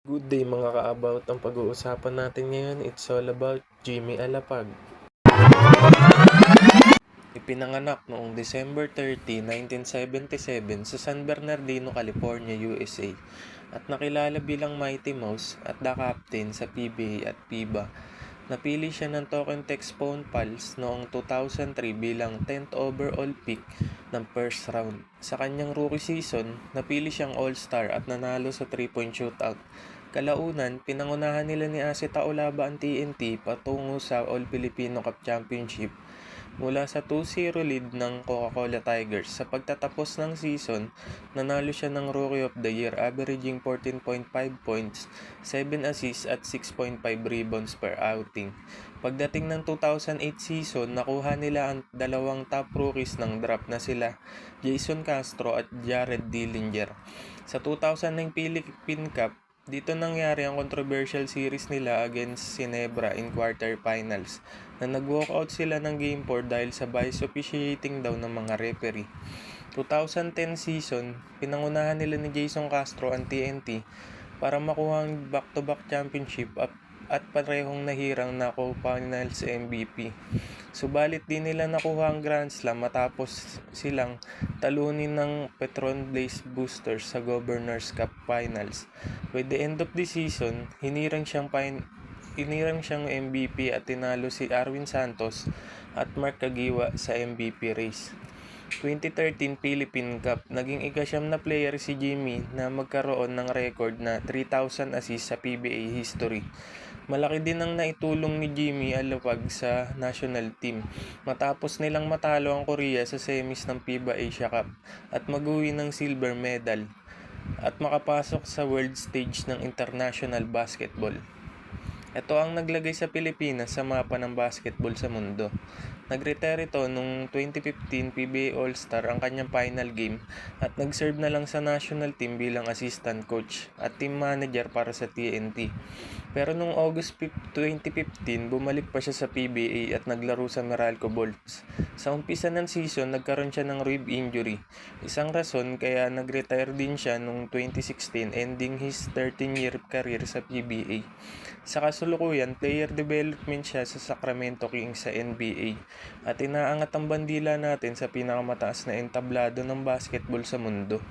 Good day mga ka-about. Ang pag-uusapan natin ngayon, it's all about Jimmy Alapag. Ipinanganak noong December 30, 1977 sa San Bernardino, California, USA at nakilala bilang Mighty Mouse at the captain sa PBA at FIBA. Napili siya ng Token Tex Phone Pals noong 2003 bilang 10th overall pick ng first round. Sa kanyang rookie season, napili siyang All-Star at nanalo sa 3-point shootout. Kalaunan, pinangunahan nila ni Ase Taulaba ang TNT patungo sa All-Filipino Cup Championship mula sa 2-0 lead ng Coca-Cola Tigers. Sa pagtatapos ng season, nanalo siya ng Rookie of the Year averaging 14.5 points, 7 assists at 6.5 rebounds per outing. Pagdating ng 2008 season, nakuha nila ang dalawang top rookies ng draft na sila Jason Castro at Jared Dillinger. Sa 2009 Philippine Cup, dito nangyari ang controversial series nila against Ginebra in quarterfinals na nag-walkout sila ng Game 4 dahil sa bias officiating daw ng mga referee. 2010 season, pinangunahan nila ni Jason Castro ang TNT para makuha ang back-to-back championship at parehong nahirang na co-finals MVP. Subalit di nila nakuha ang Grand Slam matapos silang talunin ng Petron Blaze Boosters sa Governors Cup Finals. By the end of the season, hinirang siyang MVP at tinalo si Arwin Santos at Mark Cagiwa sa MVP race. 2013 Philippine Cup, naging ika-siyam na player si Jimmy na magkaroon ng record na 3,000 assists sa PBA history. Malaki din ang naitulong ni Jimmy Alapag sa national team matapos nilang matalo ang Korea sa semis ng FIBA Asia Cup at mag-uwi ng silver medal at makapasok sa world stage ng international basketball. Ito ang naglagay sa Pilipinas sa mapa ng basketball sa mundo. Nag-retire ito noong 2015 PBA All-Star ang kanyang final game at nag-serve na lang sa national team bilang assistant coach at team manager para sa TNT. Pero noong August 2015, bumalik pa siya sa PBA at naglaro sa Meralco Bolts. Sa umpisa ng season, nagkaroon siya ng rib injury. Isang rason kaya nag-retire din siya noong 2016, ending his 13-year career sa PBA. Sa kasulukuyan, player development siya sa Sacramento Kings sa NBA at inaangat ang bandila natin sa pinakamataas na entablado ng basketball sa mundo.